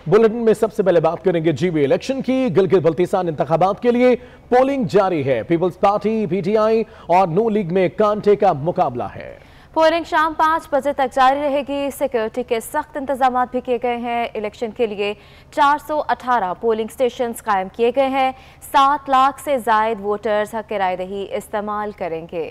Bulletin में सबसे पहले बात करेंगे जीबी इलेक्शन की। गिलगित बल्तिस्तान इंतखाबात के लिए पोलिंग जारी है। पीपल्स पार्टी, पीटीआई और नून लीग में कांटे का मुकाबला है। पोलिंग शाम 5 बजे तक जारी रहेगी। सिक्योरिटी के सख्त इंतजाम भी किए गए हैं। इलेक्शन के लिए 418 पोलिंग स्टेशन कायम किए गए हैं। 7 लाख से जायद वोटर्स हक राय दही इस्तेमाल करेंगे।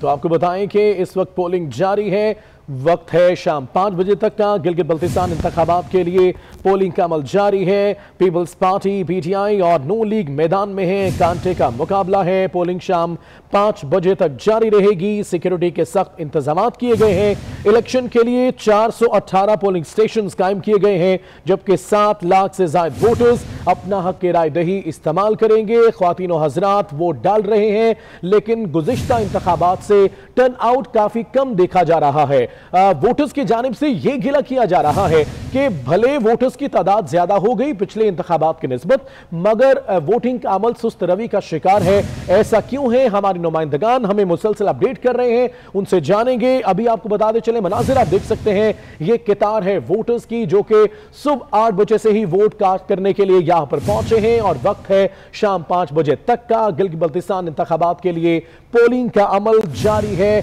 तो आपको बताएं कि इस वक्त पोलिंग जारी है। वक्त है शाम 5 बजे तक का। गिलगित बल्तिस्तान इंतखाबात के लिए पोलिंग का अमल जारी है। पीपल्स पार्टी, पीटीआई और नून लीग मैदान में है। कांटे का मुकाबला है। पोलिंग शाम 5 बजे तक जारी रहेगी। सिक्योरिटी के सख्त इंतजाम किए गए हैं। इलेक्शन के लिए 418 पोलिंग स्टेशन कायम किए गए हैं, जबकि 7 लाख से ज्यादा वोटर्स अपना हक राय दही इस्तेमाल करेंगे। ख्वातीन और हजरात वोट डाल रहे हैं, लेकिन गुज़िश्ता इंतखाबात से टर्न आउट काफी कम देखा जा रहा है। वोटर्स की जानिब से यह गिला किया जा रहा है कि भले वोटर्स की तादाद ज्यादा हो गई पिछले इंतखाबात की निस्बत, मगर वोटिंग का अमल सुस्त रवि का शिकार है। ऐसा क्यों है? हमारे नुमाइंदगान हमें मुसलसल अपडेट कर रहे हैं, उनसे जानेंगे। अभी आपको बताते चले, मनाजिर आप देख सकते हैं, यह कतार है वोटर्स की जो कि सुबह 8 बजे से ही वोट कास्ट करने के लिए यहां पर पहुंचे हैं और वक्त है शाम 5 बजे तक का। गिलगित बल्तिस्तान इंतखाबात के लिए पोलिंग का अमल जारी है।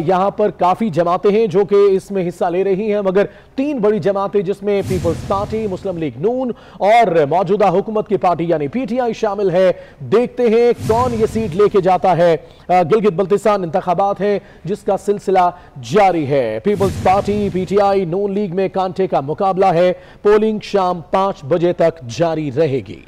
यहां पर काफी जमातें हैं जो कि इसमें हिस्सा ले रही हैं, मगर 3 बड़ी जमातें जिसमें पीपल्स पार्टी, मुस्लिम लीग नून और मौजूदा हुकूमत की पार्टी यानी पीटीआई शामिल है। देखते हैं कौन ये सीट लेके जाता है। गिलगित बल्तिस्तान इंतखाबात है जिसका सिलसिला जारी है। पीपल्स पार्टी, पीटीआई, नून लीग में कांटे का मुकाबला है। पोलिंग शाम 5 बजे तक जारी रहेगी।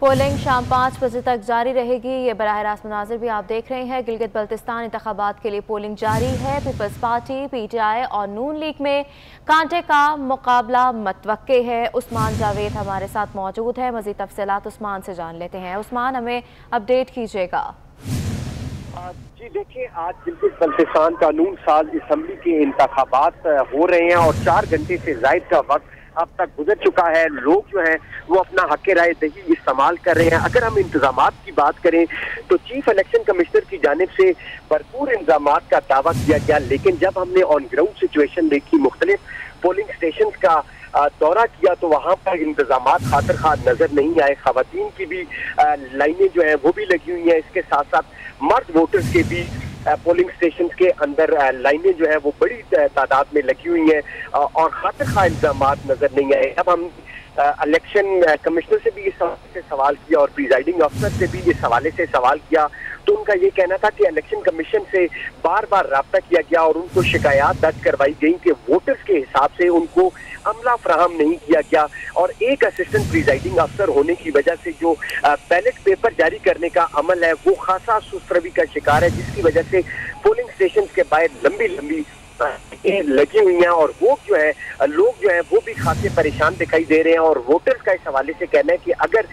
पोलिंग शाम 5 बजे तक जारी रहेगी। ये बराह रास्त मनाजिर भी आप देख रहे हैं। गिलगित बल्तिस्तान इंतखाबात के लिए पोलिंग जारी है। पीपल्स पार्टी, पीटीआई और नून लीग में कांटे का मुकाबला मतवक्के है। उस्मान जावेद हमारे साथ मौजूद है। मजीद तफसीलात उस्मान से जान लेते हैं। उस्मान, हमें अपडेट कीजिएगा। जी देखिए, आज गिलगित बल्तिस्तान कानून साज असम्बली के इंतखाबात हो रहे हैं और 4 घंटे से ज्यादा का वक्त अब तक गुजर चुका है। लोग जो हैं वो अपना हक राय दही इस्तेमाल कर रहे हैं। अगर हम इंतजामात की बात करें तो चीफ इलेक्शन कमिश्नर की जानिब से भरपूर इंतजामात का दावा किया गया, लेकिन जब हमने ऑन ग्राउंड सिचुएशन देखी, मुख्तलिफ पोलिंग स्टेशन का दौरा किया, तो वहां पर इंतजामात खातिर खार नजर नहीं आए। खवातीन की भी लाइनें जो है वो भी लगी हुई हैं। इसके साथ साथ मर्द वोटर्स के भी पोलिंग स्टेशन के अंदर लाइनें जो है वो बड़ी तादाद में लगी हुई हैं और खातिर खा इंतजाम नजर नहीं आए। अब हम इलेक्शन कमिश्नर से भी इस हवाले से सवाल किया और प्रिजाइडिंग अफसर से भी इस हवाले से सवाल किया, तो उनका ये कहना था कि इलेक्शन कमीशन से बार बार राब्ता किया गया और उनको शिकायत दर्ज करवाई गई कि वोटर्स के हिसाब से उनको अमला फराहम नहीं किया गया और एक असिस्टेंट प्रिजाइडिंग अफसर होने की वजह से जो बैलेट पेपर जारी करने का अमल है वो खासा सुस्त रवि का शिकार है, जिसकी वजह से पोलिंग स्टेशन के बाहर लंबी लंबी लगी हुई हैं और वो जो है लोग जो है वो भी खासे परेशान दिखाई दे रहे हैं। और वोटर्स का इस हवाले से कहना है कि अगर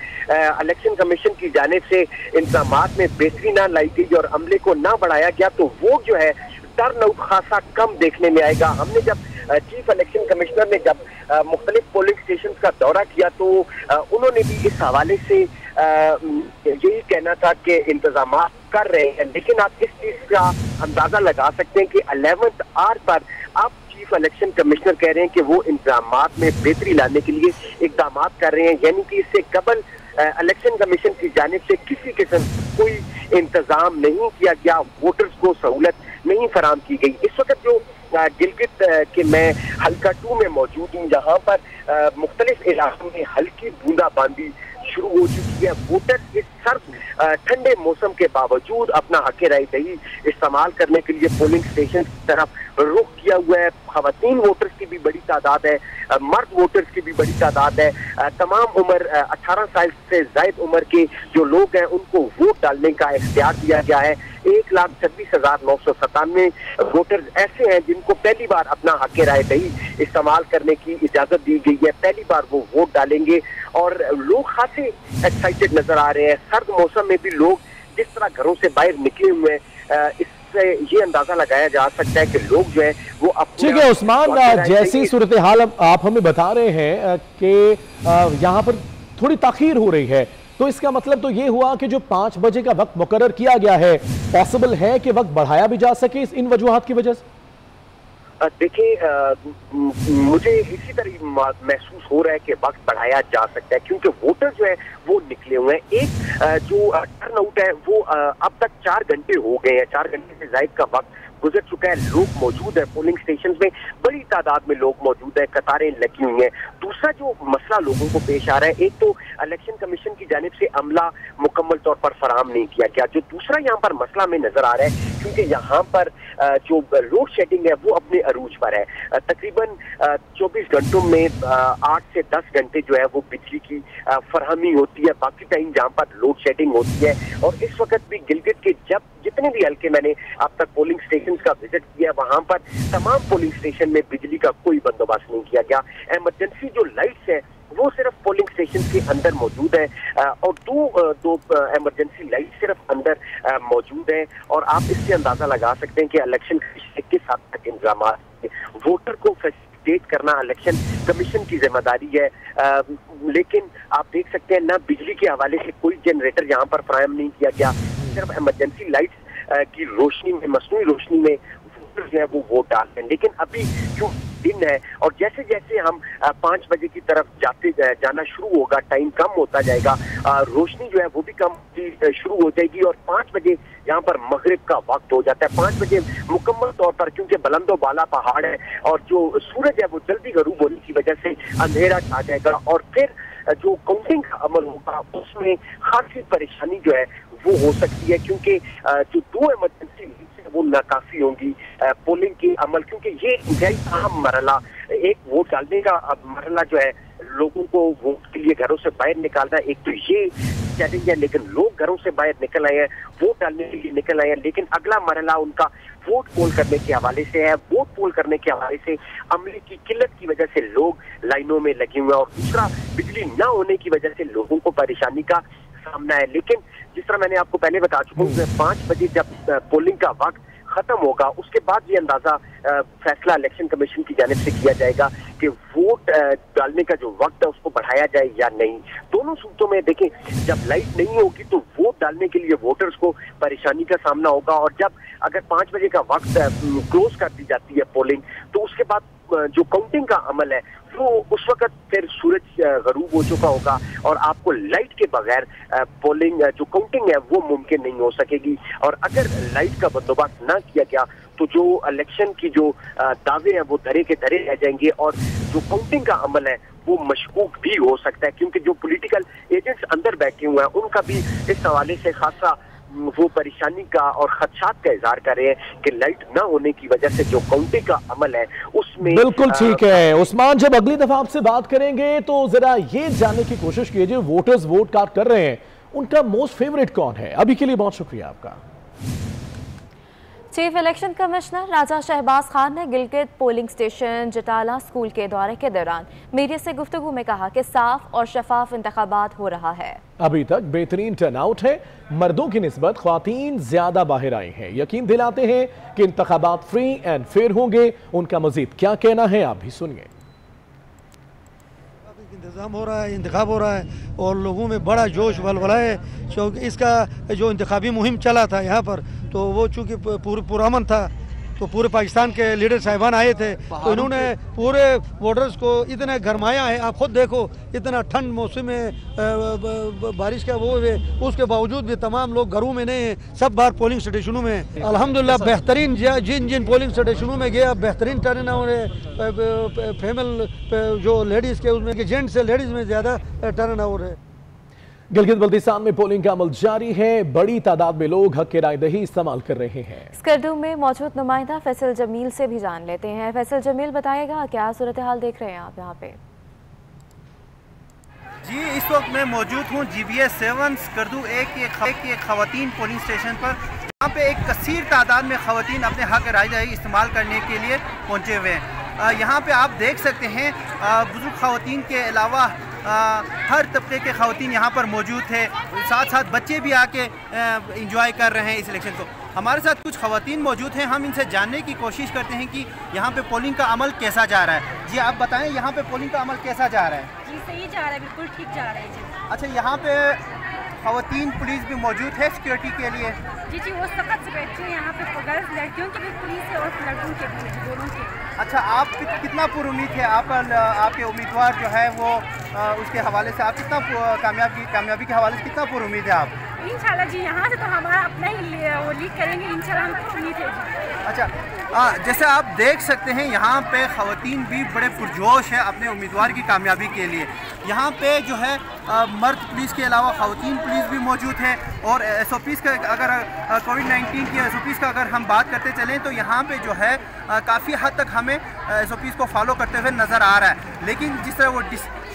इलेक्शन कमीशन की जानिब से इंतजामात में बेहतरी ना लाई गई और अमले को ना बढ़ाया गया तो वो जो है टर्न आउट खासा कम देखने में आएगा। हमने जब चीफ इलेक्शन कमिश्नर ने जब मुख्तलिफ पोलिंग स्टेशन का दौरा किया तो उन्होंने भी इस हवाले से यही कहना था कि इंतजाम कर रहे हैं, लेकिन आप इस चीज का अंदाजा लगा सकते हैं कि 11th आवर पर अब चीफ इलेक्शन कमिश्नर कह रहे हैं कि वो इंतजाम में बेहतरी लाने के लिए इकदाम कर रहे हैं, यानी कि इससे कबल इलेक्शन कमीशन की जानिब से किसी किस्म कोई इंतजाम नहीं किया गया, वोटर्स को सहूलत नहीं फराम की गई। इस वक्त जो गिलगित के मैं हल्का 2 में मौजूद हूँ, जहाँ पर मुख्तलिफ इलाकों में हल्की बूंदाबांदी शुरू हो चुकी है। वोटर इस सर्द ठंडे मौसम के बावजूद अपना हक राय दही इस्तेमाल करने के लिए पोलिंग स्टेशन की तरफ रुख किया हुआ है। खवातीन वोटर्स की भी बड़ी तादाद है, मर्द वोटर्स की भी बड़ी तादाद है। तमाम उम्र 18 साल से ज्यादा उम्र के जो लोग हैं उनको वोट डालने का इख्तियार दिया गया है। 1,26,997 वोटर्स ऐसे हैं जिनको पहली बार अपना हक राय दही इस्तेमाल करने की इजाजत दी गई है। पहली बार वो वोट डालेंगे और लोग खासे एक्साइटेड नजर आ रहे हैं। सर्द मौसम में भी लोग जिस तरह घरों से बाहर निकले हुए हैं, इससे ये अंदाजा लगाया जा सकता है कि लोग जो है वो अपने। ठीक है उस्मान, जैसी सूरत हाल आप हमें बता रहे हैं कि यहाँ पर थोड़ी ताखीर हो रही है, तो इसका मतलब तो ये हुआ कि जो 5 बजे का वक्त मुकर्रर किया गया है, पॉसिबल है कि वक्त बढ़ाया भी जा सके इन वजूहात की वजह से? देखिए, मुझे इसी तरह महसूस हो रहा है कि वक्त बढ़ाया जा सकता है, क्योंकि वोटर जो है वो निकले हुए हैं। एक जो टर्न आउट है वो अब तक 4 घंटे हो गए हैं, 4 घंटे से ज्यादा का वक्त गुजर चुका है। लोग मौजूद है पोलिंग स्टेशन में, बड़ी तादाद में लोग मौजूद है, कतारें लगी हुई हैं। दूसरा जो मसला लोगों को पेश आ रहा है, एक तो इलेक्शन कमीशन की जानिब से अमला मुकम्मल तौर पर फराहम नहीं किया गया। जो दूसरा यहाँ पर मसला में नजर आ रहा है, क्योंकि यहाँ पर जो लोड शेडिंग है वो अपने अरूज पर है। तकरीबन 24 घंटों में 8 से 10 घंटे जो है वो बिजली की फरहमी होती है, बाकी टाइम जहाँ पर लोड शेडिंग होती है। और इस वक्त भी गिलगित के जितने भी हल्के मैंने अब तक पोलिंग स्टेशन का विजिट किया, वहां पर तमाम पोलिंग स्टेशन में बिजली का कोई बंदोबस्त नहीं किया गया। इमरजेंसी जो लाइट्स है वो सिर्फ पोलिंग स्टेशन के अंदर मौजूद है, और दो इमरजेंसी लाइट सिर्फ अंदर मौजूद है। और आप इससे अंदाजा लगा सकते हैं कि इलेक्शन किस हद तक इंतजाम, वोटर को फैसिलिटेट करना इलेक्शन कमीशन की जिम्मेदारी है। लेकिन आप देख सकते हैं ना, बिजली के हवाले से कोई जनरेटर यहाँ पर फराहम नहीं किया गया। सिर्फ इमरजेंसी लाइट्स की रोशनी में, मसनूई रोशनी में जो है वो वोट डालते हैं। लेकिन अभी क्यों दिन है, और जैसे जैसे हम 5 बजे की तरफ जाना शुरू होगा, टाइम कम होता जाएगा, रोशनी जो है वो भी कम शुरू हो जाएगी, और 5 बजे यहाँ पर मगरिब का वक्त हो जाता है। 5 बजे मुकम्मल तौर पर, क्योंकि बुलंदो बाला पहाड़ है और जो सूरज है वो जल्दी गरूब होने की वजह से अंधेरा छा जाएगा, और फिर जो काउंटिंग का अमल होगा उसमें खासी परेशानी जो है वो हो सकती है, क्योंकि जो 2 इमरजेंसी वो नाकाफी होंगी पोलिंग के अमल, क्योंकि ये इंतहाई अहम मरहला, एक वोट डालने का मरहला जो है, लोगों को वोट के लिए घरों से बाहर निकालना, एक तो ये चैलेंज है। लेकिन लोग घरों से बाहर निकल आए हैं, वोट डालने के लिए निकल आए हैं, लेकिन अगला मरहला उनका वोट पोल करने के हवाले से है। वोट पोल करने के हवाले से अमले की किल्लत की वजह से लोग लाइनों में लगे हुए हैं, और दूसरा बिजली न होने की वजह से लोगों को परेशानी का सामना है। लेकिन जिस तरह मैंने आपको पहले बता चुका हूँ, 5 बजे जब पोलिंग का वक्त खत्म होगा, उसके बाद ये अंदाजा फैसला इलेक्शन कमीशन की जानिब से किया जाएगा कि वोट डालने का जो वक्त है उसको बढ़ाया जाए या नहीं। दोनों सूरतों में देखें, जब लाइट नहीं होगी तो वोट डालने के लिए वोटर्स को परेशानी का सामना होगा, और जब अगर 5 बजे का वक्त क्लोज कर दी जाती है पोलिंग, तो उसके बाद जो काउंटिंग का अमल है वो उस वक्त फिर सूरज गरूब हो चुका होगा, और आपको लाइट के बगैर पोलिंग जो काउंटिंग है वो मुमकिन नहीं हो सकेगी। और अगर लाइट का बंदोबस्त ना किया गया तो जो इलेक्शन की जो दावे हैं वो धरे के धरे रह जाएंगे, और जो काउंटिंग का अमल है वो मशकूक भी हो सकता है, क्योंकि जो पॉलिटिकल एजेंट्स अंदर बैठे हुए हैं उनका भी इस हवाले से खासा वो परेशानी का और खदशात का इजहार कर रहे हैं कि लाइट न होने की वजह से जो काउंटिंग का अमल है उसमें। बिल्कुल ठीक है उस्मान, जब अगली दफा आपसे बात करेंगे तो जरा ये जानने की कोशिश कीजिए, वोटर्स वोट कास्ट कर रहे हैं, उनका मोस्ट फेवरेट कौन है? अभी के लिए बहुत शुक्रिया आपका। चीफ इलेक्शन कमिश्नर राजा शहबाज खान ने गिलगित पोलिंग स्टेशन जटाला स्कूल के दौरे के दौरान मीडिया से गुफ्तगू में कहा कि साफ और शफाफ इंतखाबात हो रहा है। अभी तक बेहतरीन टर्नआउट है, मर्दों की निस्बत ख्वातीन ज्यादा बाहर आई हैं, यकीन दिलाते हैं कि इंतखाबात फ्री एंड फेयर होंगे। उनका मजीद क्या कहना है आप भी सुनिए। इंतज़ाम हो रहा है, इंतखाब हो रहा है, और लोगों में बड़ा जोश वलवला है, क्योंकि इसका जो इंतखाबी मुहिम चला था यहाँ पर, तो वो चूँकि पुरअमन था, तो पूरे पाकिस्तान के लीडर साहिबान आए थे, तो इन्होंने पूरे वोटर्स को इतना गरमाया है। आप खुद देखो, इतना ठंड मौसम में बारिश का वो है, उसके बावजूद भी तमाम लोग घरों में नहीं हैं, सब बाहर पोलिंग स्टेशनों में हैं। अल्हम्दुलिल्लाह बेहतरीन जिन जिन पोलिंग स्टेशनों में गया बेहतरीन टर्न आउट है। फीमेल जो लेडीज़ के उसमें जेंट्स से लेडीज़ में ज़्यादा टर्न आउट है। गिलगित बल्तिस्तान में पोलिंग का अमल जारी है, बड़ी तादाद में लोग हक रायदही इस्तेमाल कर रहे हैं। स्कर्दू में मौजूद नुमाइंदा फैसल जमील से भी जान लेते हैं। फैसल जमील, बताएगा क्या सूरत हाल देख रहे हैं आप यहाँ पे? जी, इस वक्त मैं मौजूद हूँ GBS 7 स्कर्दू एक खवातीन पोलिंग स्टेशन पर। यहाँ पे एक कसीर तादाद में खवातीन अपने हक रायदही इस्तेमाल करने के लिए पहुँचे हुए हैं। यहाँ पे आप देख सकते हैं बुजुर्ग खवातीन के अलावा हर तबके के खवातीन यहाँ पर मौजूद थे, साथ साथ बच्चे भी आके इंजॉय कर रहे हैं इस इलेक्शन को। हमारे साथ कुछ खवातीन मौजूद हैं, हम इनसे जानने की कोशिश करते हैं कि यहाँ पे पोलिंग का अमल कैसा जा रहा है। जी, आप बताएं यहाँ पे पोलिंग का अमल कैसा जा रहा है? जी, सही जा रहा है, बिल्कुल ठीक जा रहा है जी। अच्छा, यहाँ पे खवातीन पुलिस भी मौजूद है सिक्योरिटी के लिए? जी जी, वो सख्त से बैठे हैं यहाँ पे, गर्ल्स लड़कियों की भी पुलिस है और लड़कों के भी, दोनों के। अच्छा, आप कितना पुरुमीद है आपके उम्मीदवार जो है वो उसके हवाले से, आप कितना कामयाबी के हवाले से कितना पुरुमीद है आप? इंशाल्लाह जी, यहाँ से तो हमारा अपना ही वो लीड करेंगे इंशाल्लाह, हमको उम्मीद है जी। अच्छा, जैसे आप देख सकते हैं यहाँ पे खवातीन भी बड़े पुरजोश है अपने उम्मीदवार की कामयाबी के लिए। यहाँ पे जो है मर्द पुलिस के अलावा खवातीन पुलिस भी मौजूद है और SOPs का अगर कोविड-19 की SOPs का अगर हम बात करते चलें तो यहाँ पे जो है काफ़ी हद तक हमें SOPs को फॉलो करते हुए नज़र आ रहा है, लेकिन जिस तरह वो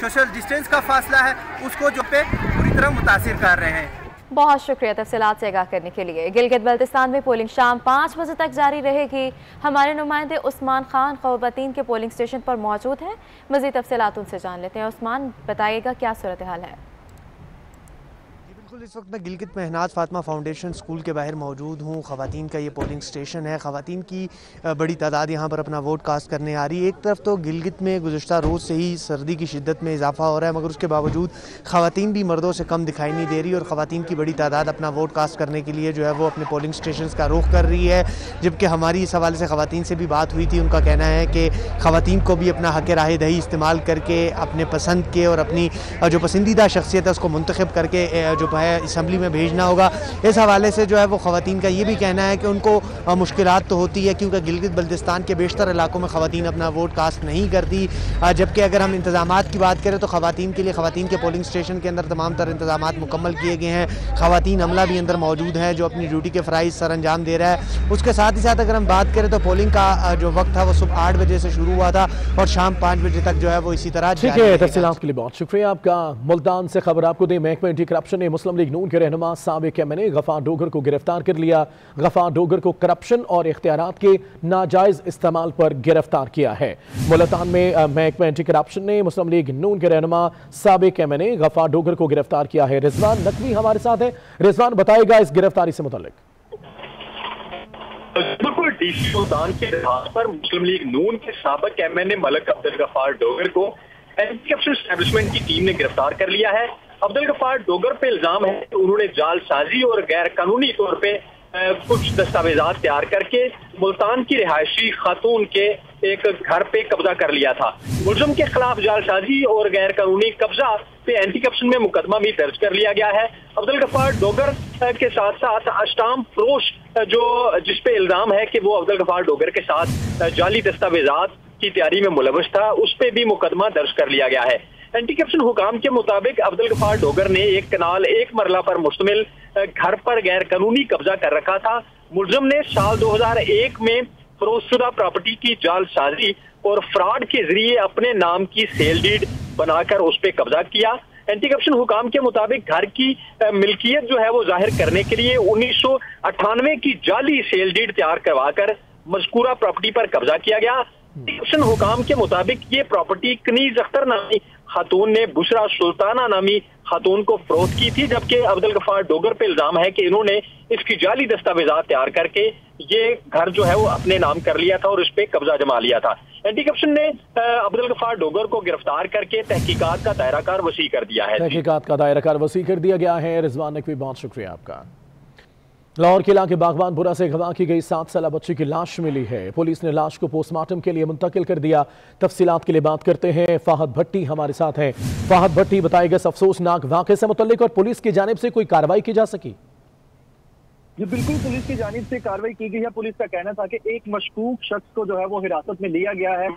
सोशल डिस्टेंस का फासला है उसको जो पे पूरी तरह मुतासिर कर रहे हैं। बहुत शुक्रिया तफसीलात से आगाह करने के लिए। गिलगित बल्तिस्तान में पोलिंग शाम 5 बजे तक जारी रहेगी। हमारे नुमाइंदे उस्मान खान खवातीन के पोलिंग स्टेशन पर मौजूद हैं। मज़ीद तफसीलात उनसे जान लेते हैं। उस्मान, बताइएगा क्या सूरत हाल है? बिल्कुल, इस वक्त मैं गिलगित में एहनाज फातिमा फाउंडेशन स्कूल के बाहर मौजूद हूँ। खवातीन का ये पोलिंग स्टेशन है। खवातीन की बड़ी तादाद यहाँ पर अपना वोट कास्ट करने आ रही है। एक तरफ तो गिलगित में गुज़श्ता रोज़ से ही सर्दी की शिद्दत में इजाफा हो रहा है, मगर उसके बावजूद खवातीन भी मर्दों से कम दिखाई नहीं दे रही और ख़वातीन की बड़ी तादाद अपना वोट कास्ट करने के लिए जो है वो अपने पोलिंग स्टेशन का रुख कर रही है। जबकि हमारी इस हवाले से खवातीन से भी बात हुई थी, उनका कहना है कि खवातीन को भी अपना हक़ राह दही इस्तेमाल करके अपने पसंद के और अपनी जो पसंदीदा शख्सियत है उसको मुंतखब करके जो है असम्बली में भेजना होगा। इस हवाले से जो है वो खवातीन का ये भी कहना है कि उनको मुश्किलात तो होती है क्योंकि गिलगित बल्तिस्तान के बेशतर इलाकों में खवातीन अपना वोट कास्ट नहीं करती। जबकि अगर हम इंतजामात की बात करें तो खवातीन के लिए खवातीन के पोलिंग स्टेशन के अंदर तमाम तरह इंतजामात मुकम्मल किए गए हैं। खवातीन अमला भी अंदर मौजूद है जो अपनी ड्यूटी के फ़राइज़ सर अंजाम दे रहा है। उसके साथ ही साथ अगर हम बात करें तो पोलिंग का जो वक्त था वो सुबह 8 बजे से शुरू हुआ था और शाम 5 बजे तक जो है वो इसी तरह। ठीक है, तफसीलात के लिए बहुत शुक्रिया आपका। मुल्तान से खबर आपको दें, महकमा एंटी करप्शन ने मुस्लिम लीग नून के रहनुमा साबिक एमएनए गफार डोगर को गिरफ्तार कर लिया। गफार डोगर को करप्शन और इख्तियारात के नाजायज इस्तेमाल पर गिरफ्तार किया है। मुल्तान में महकमा एंटी करप्शन ने मुस्लिम लीग नून के रहनुमा साबिक एमएनए गफार डोगर को गिरफ्तार किया है। रिजवान नकवी हमारे साथ है। रिजवान, बताएगा इस गिरफ्तारी से मुतालिक। बिल्कुल, डीसी मुल्तान के रिहाज पर मुस्लिम लीग नून के साबिक एमएनए मलिक अब्दुल गफ्फार डोगर को एंटी करप्शन एस्टैब्लिशमेंट की टीम ने गिरफ्तार कर लिया है। अब्दुल गफ्फार डोगर पे इल्जाम है कि उन्होंने जालसाजी और गैर कानूनी तौर पे कुछ दस्तावेजात तैयार करके मुल्तान की रिहायशी खातून के एक घर पे कब्जा कर लिया था। मुलजिम के खिलाफ जालसाजी और गैर कानूनी कब्जा पे एंटी करप्शन में मुकदमा भी दर्ज कर लिया गया है। अब्दुल गफ्फार डोगर के साथ साथ अष्टाम फरोश जो जिसपे इल्जाम है कि वो अब्दुल गफ्फार डोगर के साथ जाली दस्तावेजात की तैयारी में मुलविस था, उस पे भी मुकदमा दर्ज कर लिया गया है। एंटी करप्शन हुकाम के मुताबिक अब्दुल गफ्फार डोगर ने एक कनाल एक मरला पर मुश्तमिल घर पर गैर कानूनी कब्जा कर रखा था। मुलजिम ने साल 2001 में फरोख्तशुदा प्रॉपर्टी की जालसाजी और फ्रॉड के जरिए अपने नाम की सेल डीड बनाकर उस पर कब्जा किया। एंटी करप्शन हुकाम के मुताबिक घर की मिल्कियत जो है वो जाहिर करने के लिए 1998 की जाली सेल डीड तैयार करवाकर मज़कूरा प्रॉपर्टी पर कब्जा किया गया। करप्शन हुकाम के मुताबिक ये प्रॉपर्टी कनीज अख्तर नामी खातून ने बुशरा सुल्ताना नामी खातून को फरोख्त की थी, जबकि अब्दुल गफ्फार डोगर पे इल्जाम है कि इन्होंने इसकी जाली दस्तावेजात तैयार करके ये घर जो है वो अपने नाम कर लिया था और इस पे कब्जा जमा लिया था। एंटी करप्शन ने अब्दुल गफ्फार डोगर को गिरफ्तार करके तहकीकात का दायराकार वसी कर दिया है। तहकीकात का दायराकार वसी कर दिया गया है। रिजवान नकवी, बहुत शुक्रिया आपका। लाहौर किला के बागबानपुरा से अगवा की गई 7 साला बच्ची की लाश मिली है। पुलिस ने लाश को पोस्टमार्टम के लिए मुंतकिल कर दिया। तफसीलात के लिए बात करते हैं, फाहद भट्टी हमारे साथ हैं। फाहद भट्टी, बताइएगा इस अफसोसनाक वाक़े से मुतल्लिक और पुलिस की जानिब से कोई कार्रवाई की जा सकी? जी बिल्कुल, पुलिस की जानिब से कार्रवाई की गई है। पुलिस का कहना था कि एक मशकूक शख्स को जो है वो हिरासत में लिया गया है।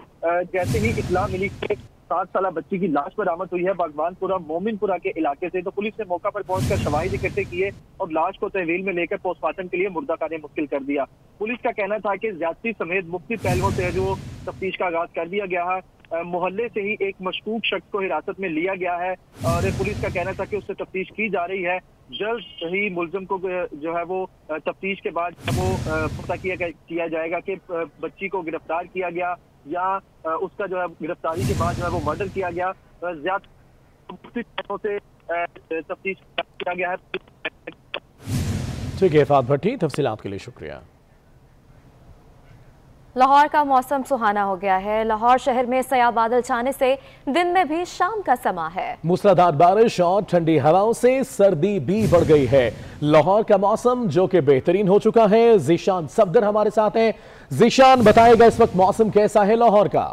जैसे ही इत्तला मिली कि 7 साला बच्ची की लाश बरामद हुई है बागबानपुरा मोमिनपुरा के इलाके से, तो पुलिस ने मौका पर पहुंचकर शवाहिद इकट्ठे किए और लाश को तहवील में लेकर पोस्टमार्टम के लिए मुर्दाखाने मुश्किल कर दिया। पुलिस का कहना था कि ज्यादती समेत मुख्तलिफ पहलुओं से जो तफ्तीश का आगाज कर दिया गया है। मोहल्ले से ही एक मशकूक शख्स को हिरासत में लिया गया है और पुलिस का कहना था कि उससे तफ्तीश की जा रही है। जल्द ही मुलजिम को जो है वो तफ्तीश के बाद वो पता किया जाएगा कि बच्ची को गिरफ्तार किया गया या उसका जो है गिरफ्तारी के बाद जो है वो मर्डर किया गया। ज्यादा से तफ्तीश किया गया है। ठीक है फाहद भट्टी, तफसीलात के लिए शुक्रिया। लाहौर का मौसम सुहाना हो गया है। लाहौर शहर में सया बादल छाने से दिन में भी शाम का समा है। मूसलाधार बारिश और ठंडी हवाओं से सर्दी भी बढ़ गई है। लाहौर का मौसम जो कि बेहतरीन हो चुका है। जीशान सफदर हमारे साथ हैं। जीशान बताएगा इस वक्त मौसम कैसा है लाहौर का।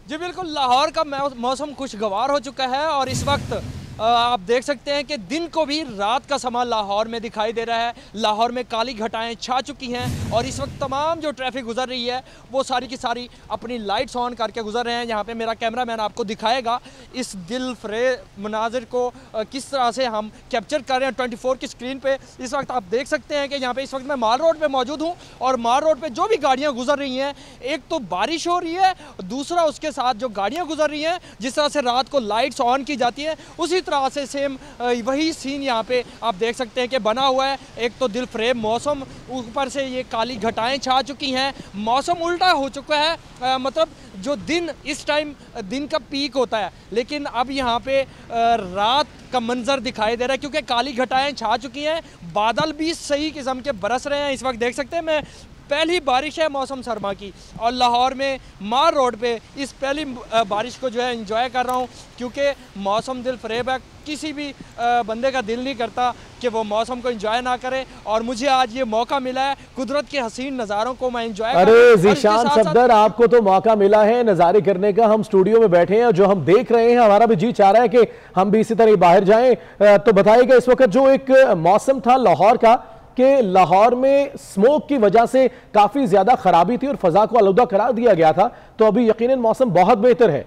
जी बिल्कुल, लाहौर का मौसम खुशगवार हो चुका है और इस वक्त आप देख सकते हैं कि दिन को भी रात का समा लाहौर में दिखाई दे रहा है। लाहौर में काली घटाएं छा चुकी हैं और इस वक्त तमाम जो ट्रैफिक गुजर रही है वो सारी की सारी अपनी लाइट्स ऑन करके गुजर रहे हैं। यहाँ पे मेरा कैमरामैन आपको दिखाएगा इस दिल फरेब मनाजिर को किस तरह से हम कैप्चर कर रहे हैं 24 की स्क्रीन पे। इस वक्त आप देख सकते हैं कि यहाँ पे इस वक्त मैं माल रोड पे मौजूद हूँ और माल रोड पे जो भी गाड़ियाँ गुजर रही हैं, एक तो बारिश हो रही है, दूसरा उसके साथ जो गाड़ियाँ गुजर रही हैं जिस तरह से रात को लाइट्स ऑन की जाती है उसी तरह से सेम वही सीन यहाँ पे आप देख सकते हैं कि बना हुआ है। एक तो दिल फरेब मौसम, ऊपर से ये काली घटाएं छा चुकी हैं, मौसम उल्टा हो चुका है। मतलब जो दिन इस टाइम दिन का पीक होता है, लेकिन अब यहाँ पे रात का मंजर दिखाई दे रहा है क्योंकि काली घटाएं छा चुकी हैं। बादल भी सही किस्म के बरस रहे हैं। इस वक्त देख सकते हैं मैं पहली बारिश है मौसम सरमा की और लाहौर में मार रोड पे इस पहली बारिश को जो है एंजॉय कर रहा हूँ क्योंकि मौसम दिल फरेब है। किसी भी बंदे का दिल नहीं करता कि वो मौसम को एंजॉय ना करे और मुझे आज ये मौका मिला है कुदरत के हसीन नज़ारों को मैं एंजॉय। अरे जीशान सफदर, आपको तो मौका मिला है नज़ारे करने का। हम स्टूडियो में बैठे हैं और जो हम देख रहे हैं हमारा भी जी चाह रहा है कि हम भी इसी तरह बाहर जाएं। तो बताइएगा इस वक्त जो एक मौसम था लाहौर का कि लाहौर में स्मोक की वजह से काफी ज्यादा खराबी थी और फजा को आलूदा करार दिया गया था, तो अभी यकीनन मौसम बहुत बेहतर है।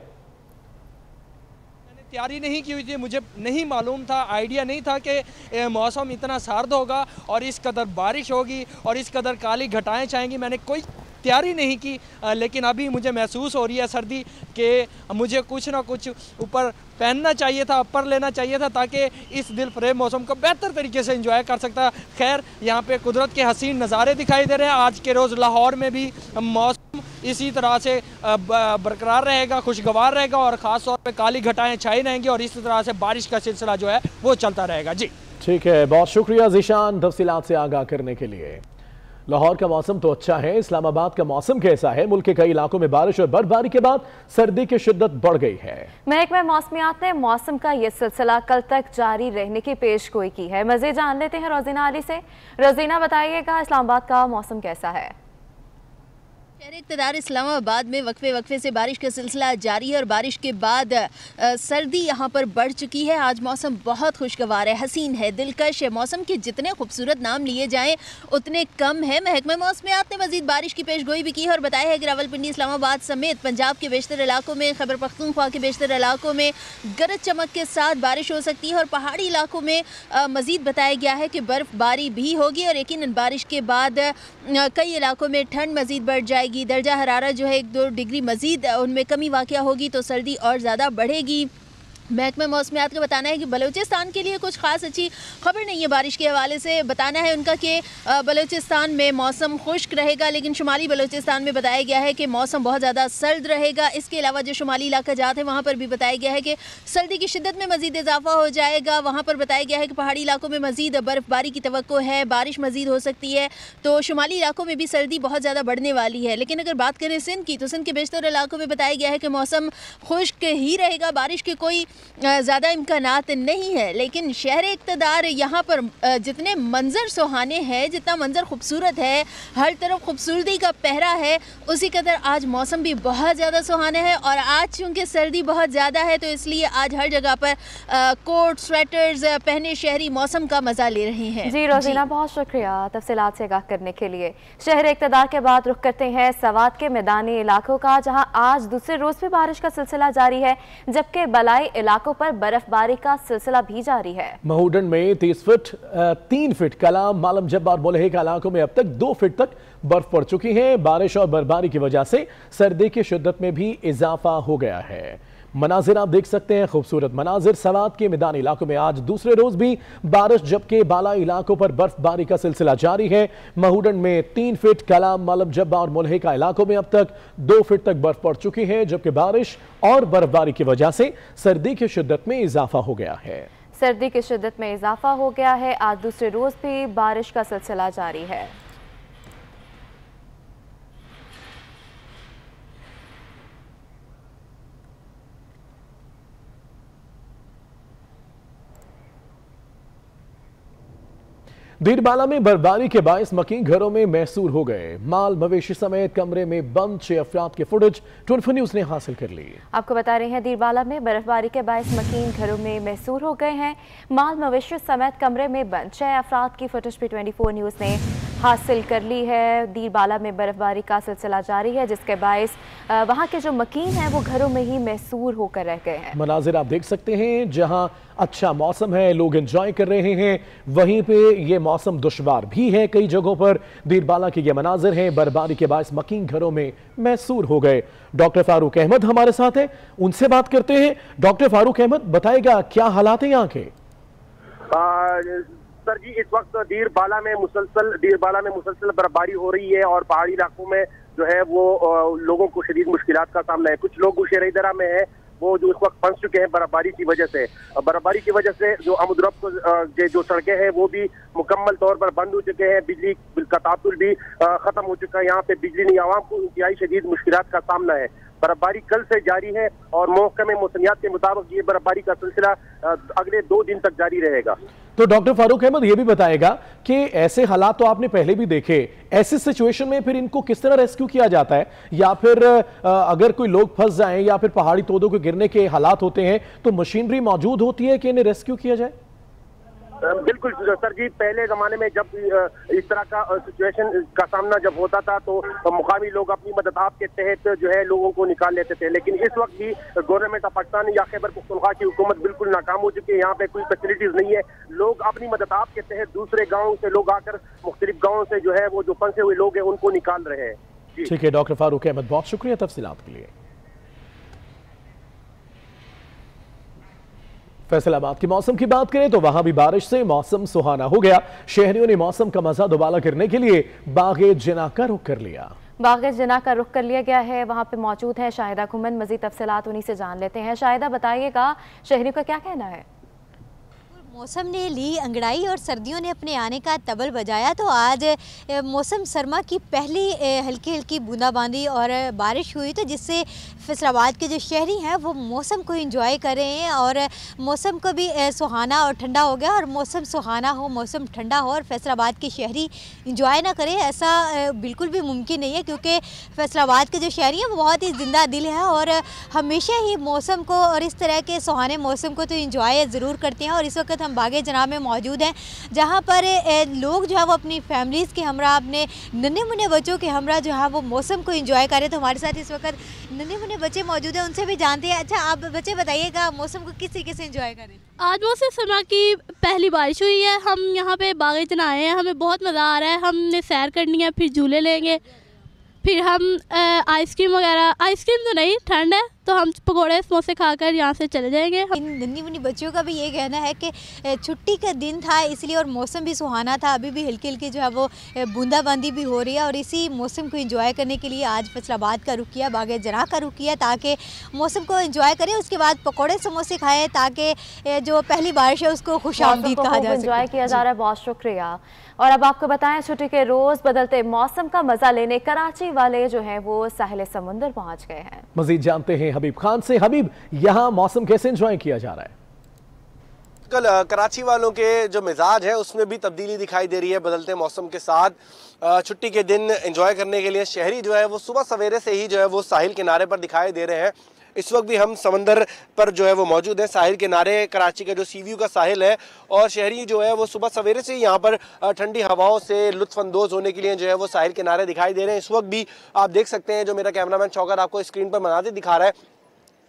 मैंने तैयारी नहीं की हुई थी, मुझे नहीं मालूम था, आइडिया नहीं था कि मौसम इतना सर्द होगा और इस कदर बारिश होगी और इस कदर काली घटाएं छाएंगी। मैंने कोई तैयारी नहीं की, लेकिन अभी मुझे महसूस हो रही है सर्दी कि मुझे कुछ ना कुछ ऊपर पहनना चाहिए था, ऊपर लेना चाहिए था ताकि इस दिल फरेब मौसम को बेहतर तरीके से एंजॉय कर सकता। खैर, यहाँ पे कुदरत के हसीन नज़ारे दिखाई दे रहे हैं। आज के रोज़ लाहौर में भी मौसम इसी तरह से बरकरार रहेगा, खुशगवार रहेगा और ख़ास तौर पे काली घटाएं छाई रहेंगी और इसी तरह से बारिश का सिलसिला जो है वो चलता रहेगा। जी ठीक है, बहुत शुक्रिया जीशान तफसीलात से आगाह करने के लिए। लाहौर का मौसम तो अच्छा है, इस्लामाबाद का मौसम कैसा है? मुल्क के कई इलाकों में बारिश और बर्फबारी के बाद सर्दी की शिद्दत बढ़ गई है। महकमा मौसमियात ने मौसम का ये सिलसिला कल तक जारी रहने की पेशगोई की है। मज़ीद जान लेते हैं रोजीना अली से। रोजीना, बताइएगा इस्लामाबाद का मौसम कैसा है? शहर इक़्तिदार इस्लामाबाद में वक्फे से बारिश का सिलसिला जारी है और बारिश के बाद सर्दी यहाँ पर बढ़ चुकी है। आज मौसम बहुत खुशगवार है, हसीन है, दिलकश है। मौसम के जितने खूबसूरत नाम लिए जाएं उतने कम है। महकमा मौसमियात ने मजीद बारिश की पेशगोई भी की है और बताया है कि रावलपिंडी, इस्लामाबाद समेत पंजाब के बेशतर इलाकों में, खैबर पख्तूनख्वा के बेशतर इलाकों में गरज चमक के साथ बारिश हो सकती है और पहाड़ी इलाकों में मजीद बताया गया है कि बर्फ़बारी भी होगी और यकीनन बारिश के बाद कई इलाकों में ठंड मजीद बढ़ जाएगी। दर्जा हरारत जो है 1-2 डिग्री मजीद उनमें कमी वाक़या होगी तो सर्दी और ज़्यादा बढ़ेगी। महकमा मौसमियात का बताना है कि बलूचिस्तान के लिए कुछ खास अच्छी खबर नहीं है। बारिश के हवाले से बताना है उनका कि बलूचिस्तान में मौसम खुश्क रहेगा, लेकिन शुमाली बलूचिस्तान में बताया गया है कि मौसम बहुत ज़्यादा सर्द रहेगा। इसके अलावा जो शुमाली इलाका जाते हैं वहाँ पर भी बताया गया है कि सर्दी की शिद्दत में मज़ीद इजाफा हो जाएगा। वहाँ पर बताया गया है कि पहाड़ी इलाकों में मज़ीद बर्फ़बारी की तवक्को है, बारिश मज़ीद हो सकती है, तो शुमाली इलाकों में भी सर्दी बहुत ज़्यादा बढ़ने वाली है। लेकिन अगर बात करें सिंध की, तो सिंध के बेशतर इलाकों में बताया गया है कि मौसम खुश्क ही रहेगा, बारिश के कोई ज़्यादा इम्कानात नहीं है। लेकिन शहर इक़्तिदार यहाँ पर जितने मंजर सुहाने हैं, जितना मंजर खूबसूरत है, हर तरफ खूबसूरती का पहरा है, उसी कदर आज मौसम भी बहुत ज़्यादा सुहाना है। और आज चूँकि सर्दी बहुत ज़्यादा है तो इसलिए आज हर जगह पर कोट स्वेटर्स पहने शहरी मौसम का मज़ा ले रहे हैं। जी रोजीना, बहुत शुक्रिया तफसीलात से आगाह करने के लिए। शहर इक़्तिदार के बाद रुख करते हैं सवात के मैदानी इलाकों का, जहाँ आज दूसरे रोज़ भी बारिश का सिलसिला जारी है, जबकि बलाई इलाकों पर बर्फबारी का सिलसिला भी जारी है। महूडन में 30 फीट 3 फीट कलाम, मालम जब्बार और मोलहे के इलाकों में अब तक 2 फीट तक बर्फ पड़ चुकी है। बारिश और बर्फबारी की वजह से सर्दी की शिद्दत में भी इजाफा हो गया है। मनाजिर आप देख सकते हैं, खूबसूरत मनाजिर। सवात के मैदानी इलाकों में आज दूसरे रोज भी बारिश, जबकि बालाई इलाकों पर बर्फबारी का सिलसिला जारी है। महूडन में 3 फीट, कलाम, मालम जब्बा और मुल्हिका इलाकों में अब तक 2 फीट तक बर्फ पड़ चुकी है, जबकि बारिश और बर्फबारी की वजह से सर्दी की शिद्दत में इजाफा हो गया है। सर्दी की शिद्दत में इजाफा हो गया है। आज दूसरे रोज भी बारिश का सिलसिला जारी है। दीरबाला में बर्फबारी के बायस मकीन घरों में मैसूर हो गए। माल मवेशी समेत कमरे में बंद 6 अफराद की फुटेज 24 न्यूज ने हासिल कर ली। आपको बता रहे हैं दीरबाला में बर्फबारी के बायस मकीन घरों में मैसूर हो गए हैं। माल मवेशी समेत कमरे में बंद 6 अफराद की फुटेज भी 24 न्यूज ने हासिल कर ली है। दीरबाला में बर्फबारी का सिलसिला जारी है, जिसके बायस वहां के जो मकीन हैं वो घरों में ही मैसूर होकर रह गए हैं। मनाजिर आप देख सकते हैं, जहां अच्छा मौसम है, लोग एंजॉय कर रहे हैं, वहीं पे ये मौसम दुश्वार भी है। कई जगहों पर दीरबाला के ये मनाजिर हैं, बर्फबारी के बायस मकीन घरों में मैसूर हो गए। डॉक्टर फारूक अहमद हमारे साथ हैं, उनसे बात करते हैं। डॉक्टर फारूक अहमद, बताएगा क्या हालात हैं यहाँ के? सर जी, इस वक्त दीरबाला में मुसलसल बर्फबारी हो रही है और पहाड़ी इलाकों में जो है वो लोगों को शदीद मुश्किलात का सामना है। कुछ लोग शेर-ए-दरा में है, वो जो इस वक्त फंस चुके हैं बर्फबारी की वजह से। बर्फबारी की वजह से जो अमुद्रब जो सड़कें हैं वो भी मुकम्मल तौर पर बंद हो चुके हैं। बिजली का तासुर भी खत्म हो चुका है। यहाँ पे बिजली नहीं, आवाम को इंतहाई शदीद मुश्किलात का सामना है। बर्फबारी कल से जारी है और महकमे मौसमियात के मुताबिक ये बर्फबारी का सिलसिला अगले 2 दिन तक जारी रहेगा। तो डॉक्टर फारूक अहमद ये भी बताएगा कि ऐसे हालात तो आपने पहले भी देखे, ऐसी सिचुएशन में फिर इनको किस तरह रेस्क्यू किया जाता है, या फिर अगर कोई लोग फंस जाएं या फिर पहाड़ी तोदों के गिरने के हालात होते हैं तो मशीनरी मौजूद होती है कि इन्हें रेस्क्यू किया जाए? बिल्कुल सर जी, पहले जमाने में जब इस तरह का सिचुएशन का सामना जब होता था तो मुकामी लोग अपनी मदद आप के तहत जो है लोगों को निकाल लेते थे, लेकिन इस वक्त भी गवर्नमेंट ऑफ पाकिस्तान या खैबर पख्तूनख्वा की हुकूमत बिल्कुल नाकाम हो चुकी है। यहाँ पे कोई फैसिलिटीज नहीं है। लोग अपनी मदद आप के तहत दूसरे गाँव से लोग आकर मुख्तलिफ गाँव से जो है वो जो फंसे हुए लोग हैं उनको निकाल रहे हैं। ठीक है डॉक्टर फारूक अहमद, बहुत शुक्रिया तफसीलात के लिए। फैसलाबाद के मौसम की बात करें तो वहां भी बारिश से मौसम सुहाना हो गया। शहरियों ने मौसम का मजा दोबारा करने के लिए बागे जिना का रुख कर लिया। बागे जिना का रुख कर लिया गया है। वहां पे मौजूद है शाहिदा खुमन, मजीद तफसीलात उन्हीं से जान लेते हैं। शाहिदा, बताइएगा शहरियों का क्या कहना है? मौसम ने ली अंगड़ाई और सर्दियों ने अपने आने का तबल बजाया। तो आज मौसम सरमा की पहली हल्की हल्की बूंदाबांदी और बारिश हुई, तो जिससे फैसलाबाद के जो शहरी हैं वो मौसम को एंजॉय कर रहे हैं और मौसम को भी सुहाना और ठंडा हो गया। और मौसम सुहाना हो, मौसम ठंडा हो और फैसलाबाद के शहरी एंजॉय ना करें, ऐसा बिल्कुल भी मुमकिन नहीं है, क्योंकि फैसलाबाद के जो शहरी हैं वो बहुत ही ज़िंदा दिल है और हमेशा ही मौसम को और इस तरह के सुहाने मौसम को तो एंजॉय ज़रूर करते हैं। और इस वक्त हम बागे जनाब में मौजूद हैं, जहाँ पर लोग जो है वो अपनी फैमिलीज़ के हमरा, अपने नन्हे मुन्ने बच्चों के हमरा जो है वो मौसम को एंजॉय करें। तो हमारे साथ इस वक्त नन्हे मुन्ने बच्चे मौजूद हैं, उनसे भी जानते हैं। अच्छा, आप बच्चे बताइएगा मौसम को किस तरीके से एंजॉय करें? आज मौसम सरमा की पहली बारिश हुई है। हम यहाँ पे बागे जना आए हैं, हमें बहुत मज़ा आ रहा है। हमने सैर करनी है, फिर झूले लेंगे, फिर हम आइसक्रीम वगैरह, आइसक्रीम तो नहीं, ठंड है तो हम पकोड़े समोसे खाकर यहाँ से चले जाएंगे। इन नन्ही मुन्नी बच्चों का भी ये कहना है कि छुट्टी का दिन था इसलिए, और मौसम भी सुहाना था। अभी भी हल्की हल्की जो है वो बूंदाबांदी भी हो रही है और इसी मौसम को एंजॉय करने के लिए आज फैसलाबाद का रुख किया, बागे जना का रुख किया, ताकि मौसम को एंजॉय करें। उसके बाद पकोड़े समोसे खाएँ ताकि जो पहली बारिश है उसको खुशामदीद कहा जा सके। एंजॉय किया जा रहा है, बहुत शुक्रिया। और अब आपको बताएं, छुट्टी के रोज बदलते मौसम का मजा लेने कराची वाले जो हैं वो साहिल समुंदर पहुंच गए हैं। मजीद जानते हैं हबीब खान से। हबीब, यहाँ मौसम कैसे एंजॉय किया जा रहा है? कल कराची वालों के जो मिजाज है उसमें भी तब्दीली दिखाई दे रही है बदलते मौसम के साथ। छुट्टी के दिन एंजॉय करने के लिए शहरी जो है वो सुबह सवेरे से ही जो है वो साहिल किनारे पर दिखाई दे रहे हैं। इस वक्त भी हम समंदर पर जो है वो मौजूद है, साहिल किनारे, कराची का जो सी व्यू का साहिल है, और शहरी जो है वो सुबह सवेरे से यहाँ पर ठंडी हवाओं से लुत्फानंदोज होने के लिए जो है वो साहिल किनारे दिखाई दे रहे हैं। इस वक्त भी आप देख सकते हैं, जो मेरा कैमरामैन शौकत आपको स्क्रीन पर मनाज़िर दिखा रहा है,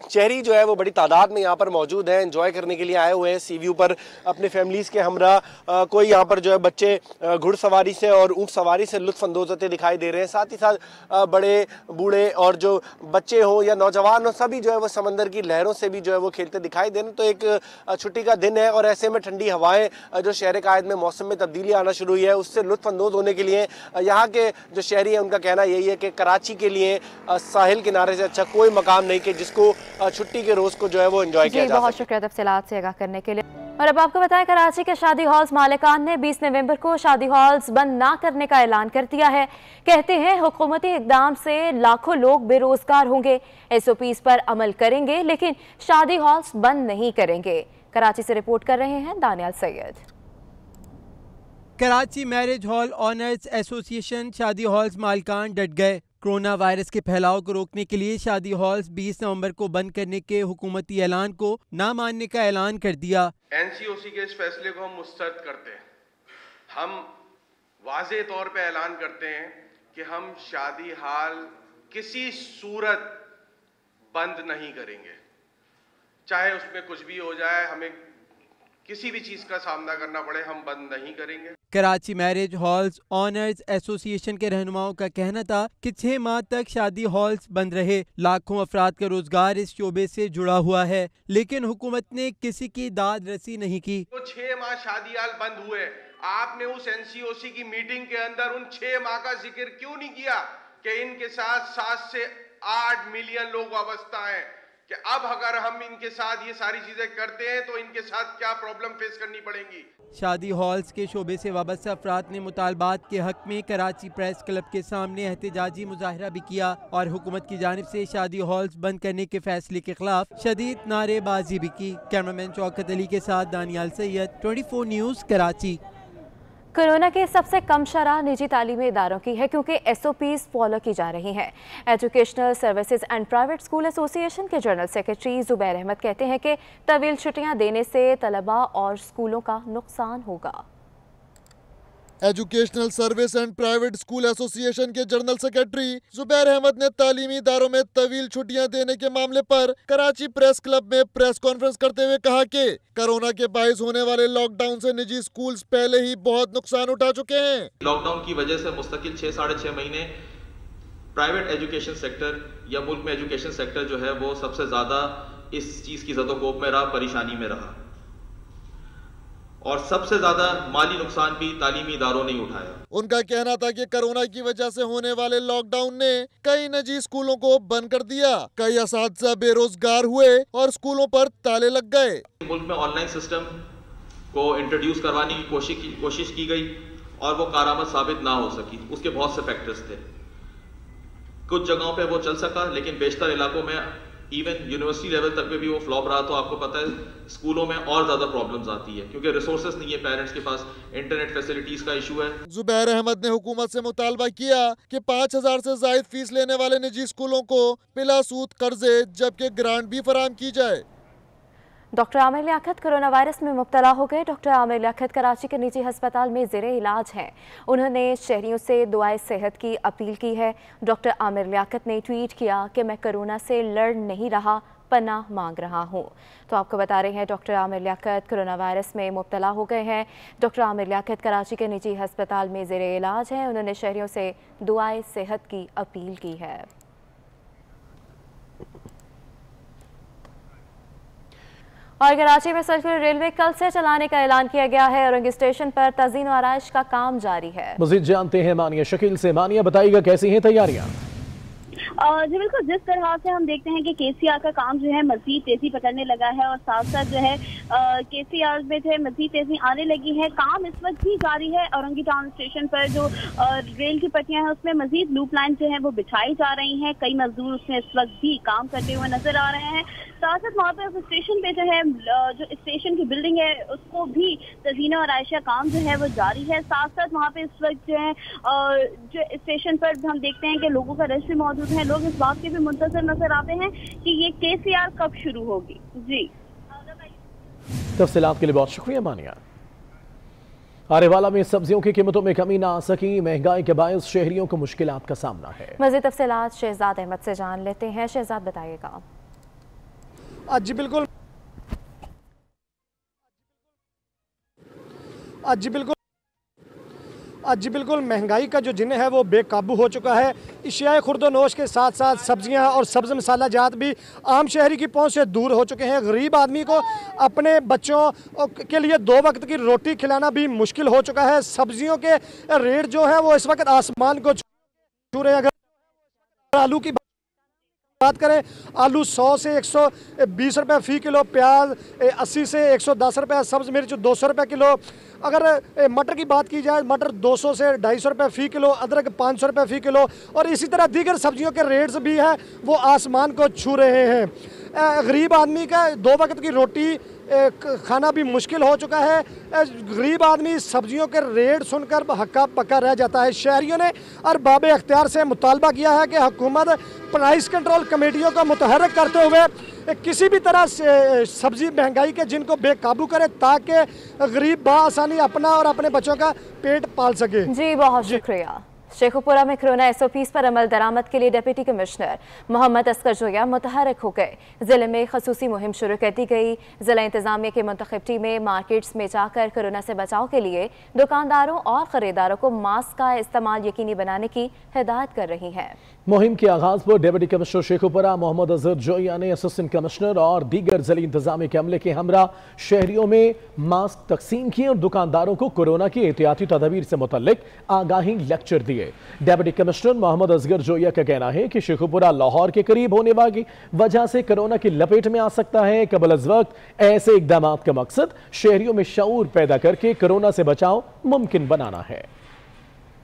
शहरी जो है वो बड़ी तादाद में यहाँ पर मौजूद है, एंजॉय करने के लिए आए हुए हैं सी व्यू पर अपने फैमिलीज़ के हमरा। कोई यहाँ पर जो है बच्चे घुड़सवारी से और ऊँट सवारी से लुत्फानंदोज होते दिखाई दे रहे हैं। साथ ही साथ बड़े बूढ़े और जो बच्चे हों या नौजवान हो, सभी जो है वो समंदर की लहरों से भी जो है वो खेलते दिखाई दे रहे हैं। तो एक छुट्टी का दिन है और ऐसे में ठंडी हवाएँ जो शहर कायद में मौसम में तब्दीली आना शुरू हुई है, उससे लुत्फानंदोज होने के लिए यहाँ के जो शहरी हैं उनका कहना यही है कि कराची के लिए साहिल किनारे से अच्छा कोई मकाम नहीं कि जिसको छुट्टी के रोज को जो है वो एंजॉय किया जा सके। बहुत शुक्रिया तफसीलात से आगाह करने के लिए। और अब आपको बताएं, कराची के शादी हॉल्स मालिकान ने 20 नवंबर को शादी हॉल्स बंद ना करने का ऐलान कर दिया है। कहते हैं हुकूमती इकदाम से लाखों लोग बेरोजगार होंगे, SOPs पर अमल करेंगे लेकिन शादी हॉल्स बंद नहीं करेंगे। कराची से रिपोर्ट कर रहे हैं Daniyal Syed. Karachi marriage hall owners association शादी हॉल्स मालिकान डट गए। कोरोना वायरस के फैलाव को रोकने के लिए शादी हॉल्स 20 नवंबर को बंद करने के हुकूमती ऐलान को ना मानने का ऐलान कर दिया। NCOC के इस फैसले को हम मुस्तरद करते हैं। हम वाज़े तौर पे ऐलान करते हैं कि हम शादी हॉल किसी सूरत बंद नहीं करेंगे, चाहे उसमें कुछ भी हो जाए, हमें किसी भी चीज का सामना करना पड़े, हम बंद नहीं करेंगे। Karachi marriage halls owners association के रहनुमाओं का कहना था कि 6 माह तक शादी हॉल्स बंद रहे। लाखों अफराद का रोजगार इस शोबे से जुड़ा हुआ है, लेकिन हुकूमत ने किसी की दाद रसी नहीं की। तो 6 माह शादी हॉल बंद हुए, आपने उस NCOC की मीटिंग के अंदर उन 6 माह का जिक्र क्यों नहीं किया कि इनके साथ 7 से 8 मिलियन लोग वाबस्ता हैं, कि अब अगर हम इनके साथ ये सारी चीजें करते हैं तो इनके साथ क्या प्रॉब्लम फेस करनी पड़ेगी। शादी हॉल्स के शोबे से वाबस्ता अफराद ने मुतालबात के हक में कराची प्रेस क्लब के सामने एहतजाजी मुजाहरा भी किया और हुकूमत की जानिब से शादी हॉल्स बंद करने के फैसले के खिलाफ शदीद नारेबाजी भी की। कैमरामैन शौकत अली के साथ दानियाल सैयद, 24 न्यूज़ कराची। कोरोना के सबसे कम शरह निजी तालीमी इदारों की है क्योंकि SOPs फॉलो की जा रही हैं। Educational services and private school association के जनरल सेक्रेटरी जुबैर अहमद कहते हैं कि तवील छुट्टियां देने से तलबा और स्कूलों का नुकसान होगा। Educational service and private school association के जनरल सेक्रेटरी जुबैर अहमद ने तालीमी इदारों में तवील छुट्टियां देने के मामले पर कराची प्रेस क्लब में प्रेस कॉन्फ्रेंस करते हुए कहा कि कोरोना के बाइस होने वाले लॉकडाउन से निजी स्कूल्स पहले ही बहुत नुकसान उठा चुके हैं। लॉकडाउन की वजह से मुस्तकिल 6-6.5 महीने प्राइवेट एजुकेशन सेक्टर या मुल्क में एजुकेशन सेक्टर जो है वो सबसे ज्यादा इस चीज की ज़दोकोब में रहा, परेशानी में रहा, और सबसे ज्यादा माली नुकसान भी तालीमी इदारों ने उठाया। उनका कहना था कि कोरोना की वजह से होने वाले लॉकडाउन ने कई निजी स्कूलों को बंद कर दिया, कई असातिज़ा बेरोजगार हुए और स्कूलों पर ताले लग गए। मुल्क में ऑनलाइन सिस्टम को इंट्रोड्यूस करवाने की कोशिश की गई और वो कारआमद साबित ना हो सकी। उसके बहुत से फैक्टर्स थे, कुछ जगहों पे वो चल सका लेकिन बेशतर इलाकों में इवन यूनिवर्सिटी लेवल तक पे भी वो फ्लॉप रहा। तो आपको पता है स्कूलों में और ज्यादा प्रॉब्लम्स आती है क्योंकि रिसोर्सेज नहीं है, पेरेंट्स के पास इंटरनेट फैसिलिटीज का इशू है। जुबैर अहमद ने हुकूमत से मुतालबा किया कि 5000 से जायद फीस लेने वाले निजी स्कूलों को बिला सूद कर्जे जबकि ग्रांट भी फराहम की जाए। Doctor Aamir Liaquat corona virus में मुब्तला हो गए। डॉक्टर आमिर लियाकत कराची के निजी अस्पताल में ज़ेरे इलाज हैं। उन्होंने शहरियों से दुआए सेहत की अपील की है। डॉक्टर आमिर लियाकत ने ट्वीट किया कि मैं कोरोना से लड़ नहीं रहा, पनाह मांग रहा हूँ। तो आपको बता रहे हैं doctor Aamir Liaquat corona virus में मुब्तला हो गए हैं। डॉक्टर आमिर लियाकत कराची के निजी अस्पताल में ज़ेरे इलाज हैं। उन्होंने शहरियों से दुआए सेहत की अपील की है। और कराची में सर्कुलर रेलवे कल से चलाने का ऐलान किया गया है। औरंगी स्टेशन पर तज़ीन और आराइश का काम जारी है। मज़ीद जानते हैं मानिया शकील से। मानिया, बताइएगा कैसी हैं तैयारियां? जी बिल्कुल, जिस तरह से हम देखते हैं कि KCR का काम जो है मजीद तेजी पकड़ने लगा है और साथ साथ जो है KCR में जो है मजीद तेजी आने लगी है। काम इस वक्त भी जारी है। औरंगी टाउन स्टेशन पर जो रेल की पटरियां हैं उसमें मजीद लूप लाइन जो है वो बिछाई जा रही हैं। कई मजदूर उसमें इस वक्त भी काम करते हुए नजर आ रहे हैं। साथ साथ वहाँ पे स्टेशन पे जो है जो स्टेशन की बिल्डिंग है उसको भी तज़ीना और आयशा काम जो है वो जारी है। साथ साथ वहाँ पे इस वक्त जो है जो स्टेशन पर हम देखते हैं कि लोगों का रश भी मौजूद है। लोग इस बात के भी मुंतज़िर नजर आते हैं कि ये KCR कब शुरू होगी। जी, तफसीलात के लिए बहुत शुक्रिया मानिया। आरेवाला में सब्जियों की कीमतों में कमी ना आ सकी, महंगाई के बायस शहरियों को मुश्किलात का सामना है। मज़ीद तफसीलात शहजाद अहमद से जान लेते हैं। शहजाद, बताइएगा। जी बिल्कुल, जी बिल्कुल महंगाई का जो जिन्न है वो बेकाबू हो चुका है। इशियाए खुर्दोनोश के साथ साथ सब्जियां और सब्ज़ मसाला जात भी आम शहरी की पहुंच से दूर हो चुके हैं। गरीब आदमी को अपने बच्चों के लिए 2 वक्त की रोटी खिलाना भी मुश्किल हो चुका है। सब्जियों के रेट जो है वो इस वक्त आसमान को छू रहे हैं। अगर आलू की बात करें आलू 100 से 120 रुपये फ़ी किलो, प्याज 80 से 110 रुपये, सब्ज़ मिर्च 200 रुपये किलो। अगर मटर की बात की जाए, मटर 200 से 250 रुपये फ़ी किलो, अदरक 500 रुपये फ़ी किलो, और इसी तरह दीगर सब्जियों के रेट्स भी हैं वो आसमान को छू रहे हैं। गरीब आदमी का 2 वक्त की रोटी खाना भी मुश्किल हो चुका है। गरीब आदमी सब्जियों के रेट सुनकर हक्का पक्का रह जाता है। शहरियों ने अरबाब अख्तियार से मुतालबा किया है कि हुकूमत प्राइस कंट्रोल कमेटियों को मुतहर्रिक करते हुए किसी भी तरह से सब्जी महंगाई के जिनको बेकाबू करे, ताकि गरीब बआसानी अपना और अपने बच्चों का पेट पाल सके। जी बहुत शुक्रिया। शेखुपुरा में कोरोना SOPs पर अमल दरामद के लिए डिप्टी कमिश्नर मोहम्मद अस्कर जोया मुतहर्रिक हो गए। जिले में खसूसी मुहिम शुरू कर दी गई। जिला इंतजामिया की मुंतखब टीमें मार्केट्स में जाकर कोरोना से बचाव के लिए दुकानदारों और खरीदारों को मास्क का इस्तेमाल यकीनी बनाने की हिदायत कर रही हैं। मुहिम के आगाज पर डिप्टी कमिश्नर शेखुपुरा मोहम्मद अस्कर जोया ने असिस्टेंट कमिश्नर और दीगर जिला इंतजामिया के अमले के हमरा शहरियों में मास्क तकसीम किए और दुकानदारों को कोरोना की एहतियाती तदबीर से मुतल्लिक आगाही लेक्चर दिए। डिप्टी कमिश्नर मोहम्मद असगर जोया का कहना है कि शेखुपुरा लाहौर के करीब होने वाली वजह से कोरोना की लपेट में आ सकता है। कबल अज़ वक्त ऐसे इक़दाम का मकसद शहरियों में शऊर पैदा करके कोरोना से बचाव मुमकिन बनाना है।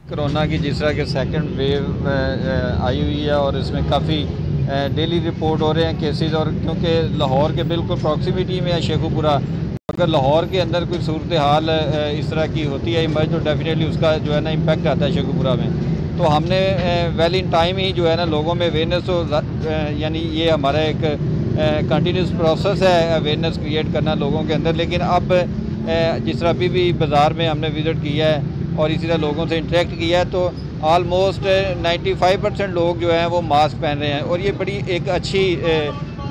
कोरोना की जिस तरह के सेकंड वेव आई हुई है और इसमें काफ़ी डेली रिपोर्ट हो रहे हैं केसेस, और क्योंकि लाहौर के बिल्कुल प्रॉक्सिमिटी में है शेखुपुरा, अगर लाहौर के अंदर कोई सूरत हाल इस तरह की होती है इमर्ज, तो डेफिनेटली उसका जो है ना इम्पैक्ट आता है शेखुपुरा में। तो हमने वेल इन टाइम ही जो है ना लोगों में अवेयरनेस, तो यानी ये हमारा एक कंटिन्यूस प्रोसेस है अवेयरनेस क्रिएट करना लोगों के अंदर। लेकिन अब जिस तरह अभी भी बाज़ार में हमने विज़िट किया है और इसी तरह लोगों से इंटरेक्ट किया है, तो ऑलमोस्ट 95% लोग जो हैं वो मास्क पहन रहे हैं, और ये बड़ी एक अच्छी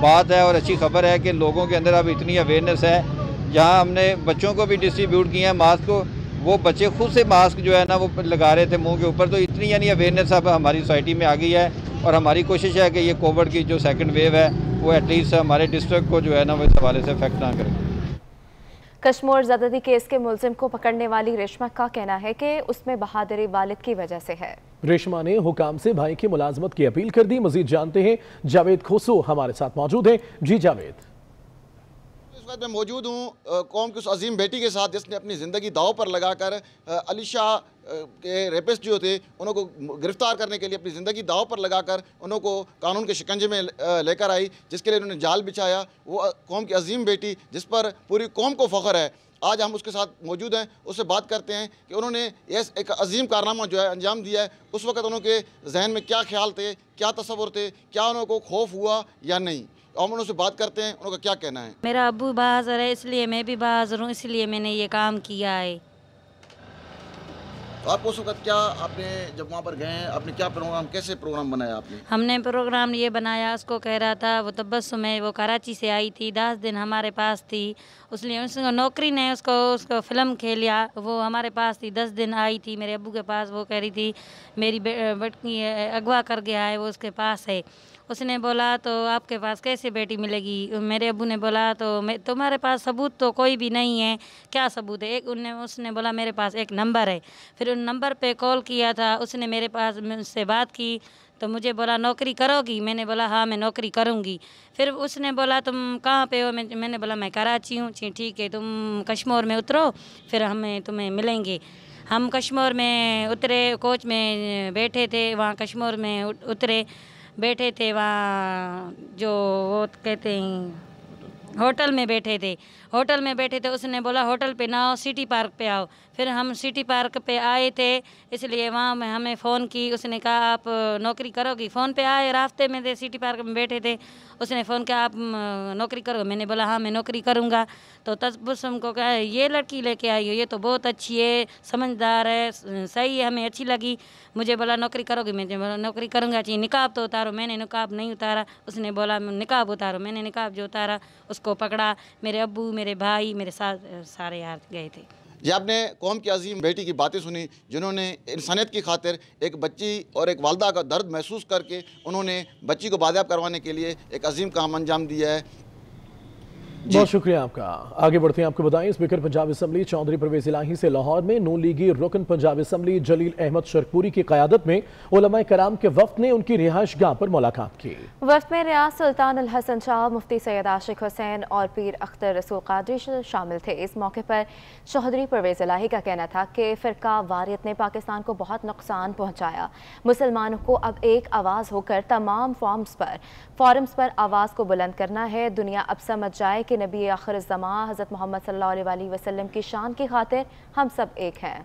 बात है और अच्छी खबर है कि लोगों के अंदर अब इतनी अवेयरनेस है। जहाँ हमने बच्चों को भी डिस्ट्रीब्यूट किया है मास्क को, वो बच्चे खुद से मास्क जो है ना वो लगा रहे थे मुंह के ऊपर, तो इतनी यानी अवेयरनेस अब हमारी सोसाइटी में आ गई है। और हमारी कोशिश है कि ये कोविड की जो सेकंड वेव है वो एटलीस्ट हमारे डिस्ट्रिक्ट को जो है ना वो इस हवाले से इफेक्ट ना करे। कश्मीर ज़्यादती केस के मुलजिम को पकड़ने वाली रेशमा का कहना है कि उसमें बहादुरी वालिद की वजह से है। रेशमा ने हुकाम से भाई की मुलाजमत की अपील कर दी। मजीद जानते हैं जावेद खोसू हमारे साथ मौजूद हैं। जी जावेद। इस वक्त मैं मौजूद हूँ कौम की उस अजीम बेटी के साथ जिसने अपनी ज़िंदगी दाव पर लगाकर अली शाह के रेपिस्ट जो थे उनको गिरफ्तार करने के लिए अपनी ज़िंदगी दाव पर लगाकर उनको कानून के शिकंजे में लेकर आई, जिसके लिए उन्होंने जाल बिछाया। वो कौम की अजीम बेटी जिस पर पूरी कौम को फ़ख्र है, आज हम उसके साथ मौजूद हैं, उससे बात करते हैं कि उन्होंने एक अजीम कारनामा जो है अंजाम दिया है। उस वक्त उनके जहन में क्या ख्याल थे, क्या तस्वर थे, क्या उनको खौफ हुआ या नहीं, हम उनसे बात करते हैं, उनका क्या कहना है। मेरा अब्बू बहादुर है, इसलिए मैं भी बहादुर हूँ, इसलिए मैंने ये काम किया है। तो आपको उस वक्त क्या, आपने जब वहाँ पर गए आपने क्या प्रोग्राम, कैसे प्रोग्राम बनाया आपने? हमने प्रोग्राम ये बनाया, उसको कह रहा था वो तबस्सुम है, वो कराची से आई थी, 10 दिन हमारे पास थी, उसलिए उसको नौकरी ने उसको फ़िल्म खेलिया, वो हमारे पास थी, 10 दिन आई थी मेरे अब्बू के पास। वो कह रही थी मेरी बेटी अगवा कर गया है, वो उसके पास है। उसने बोला तो आपके पास कैसे बेटी मिलेगी? मेरे अब्बू ने बोला तो तुम्हारे पास सबूत तो कोई भी नहीं है, क्या सबूत है? उसने बोला मेरे पास एक नंबर है। फिर उन नंबर पे कॉल किया था, उसने मेरे पास मुझसे बात की तो मुझे बोला नौकरी करोगी? मैंने बोला हाँ मैं नौकरी करूँगी। फिर उसने बोला तुम कहाँ पे हो? मैंने बोला मैं कराची हूँ। ठीक है तुम कश्मीर में उतरो, फिर हमें तुम्हें मिलेंगे। हम कश्मीर में उतरे, कोच में बैठे थे, वहाँ कश्मीर में उतरे, बैठे थे वहाँ जो वो कहते हैं होटल में बैठे थे। होटल में बैठे थे, उसने बोला होटल पे ना आओ, सिटी पार्क पे आओ। फिर हम सिटी पार्क पे आए थे, इसलिए वहाँ में हमें फ़ोन की, उसने कहा आप नौकरी करोगी? फ़ोन पे आए, रास्ते में थे, सिटी पार्क में बैठे थे, उसने फ़ोन किया आप नौकरी करोगे? मैंने बोला हाँ मैं नौकरी करूँगा। तो तबस्सुम को कहा ये लड़की लेके आई हो, ये तो बहुत अच्छी है, समझदार है, सही है, हमें अच्छी लगी। मुझे बोला नौकरी करोगे? मैंने बोला नौकरी करूँगा। चाहिए निकाब तो उतारो। मैंने निकाब नहीं उतारा। उसने बोला निकाब उतारो। मैंने निकाब जो उतारा उसको पकड़ा। मेरे अब्बू, मेरे भाई, मेरे साथ सारे यार गए थे। जी आपने कौम की अजीम बेटी की बातें सुनी, जिन्होंने इंसानियत की खातिर एक बच्ची और एक वालदा का दर्द महसूस करके उन्होंने बच्ची को बादयाब करवाने के लिए एक अजीम काम अंजाम दिया है। बहुत शुक्रिया आपका। आगे बढ़ते हैं, आपको बताएं स्पीकर पंजाब असम्बली चौधरी परवेज इलाही से लाहौर में नून लीगी रुकन पंजाब असम्बली जलील अहमद शरकपुरी की क़यादत में उलमाए कराम के वफ्द ने उनकी रिहाइश गाह पर मुलाकात की। वफ्द में रियाज सुल्तान अल हसन शाह, मुफ्ती सैयद आशिक हुसैन और पीर अख्तर रसूल कादरी शामिल थे। इस मौके पर चौधरी परवेज इलाही का कहना था कि फ़िरका वारियत ने पाकिस्तान को बहुत नुकसान पहुँचाया। मुसलमानों को अब एक आवाज़ होकर तमाम फोरम्स पर आवाज़ को बुलंद करना है। दुनिया अब समझ जाए कि नबी आखिर ज़मां हज़रत मोहम्मद सल्लल्लाहु अलैहि वसल्लम की शान की खातिर हम सब एक हैं।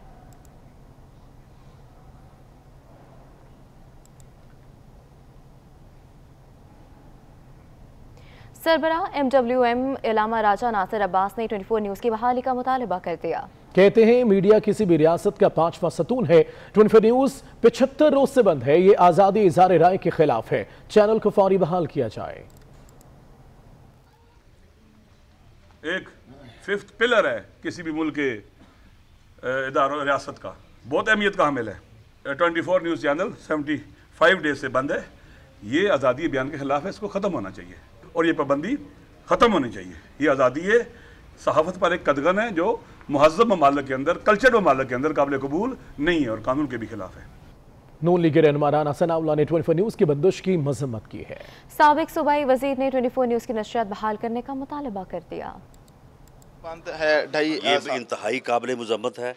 सरबराह MWM इलामा राजा नासिर अब्बास ने 24 न्यूज़ की बहाली का मुतालबा कर दिया। कहते हैं मीडिया किसी भी रियासत का 5वां सतून है। 24 न्यूज़ 75 रोज से बंद है। ये आज़ादी इज़हार राय के खिलाफ है। चैनल को फौरी बहाल किया जाए। एक 5th पिलर है किसी भी मुल्क के इदारों रियासत का, बहुत अहमियत का हामिल है। 24 न्यूज़ चैनल 75 डेज से बंद है। ये आज़ादी बयान के खिलाफ है, इसको ख़त्म होना चाहिए और ये पाबंदी ख़त्म होनी चाहिए। ये आज़ादी है, सहाफ़त पर एक कदगन है जो मुहज़्ज़ब ममालिक के अंदर, कल्चर ममालिक के अंदर काबिल कबूल नहीं है और कानून के भी खिलाफ है। नून लीग रहनुमा राना सनाउल्लाह ने 24 न्यूज़ की बंदिश की मजम्मत की है। साबिक सूबाई वजीर ने 24 न्यूज़ की नशरियात बहाल करने का मुतालबा कर दिया। ये इंतहाई काबिल मजम्मत है।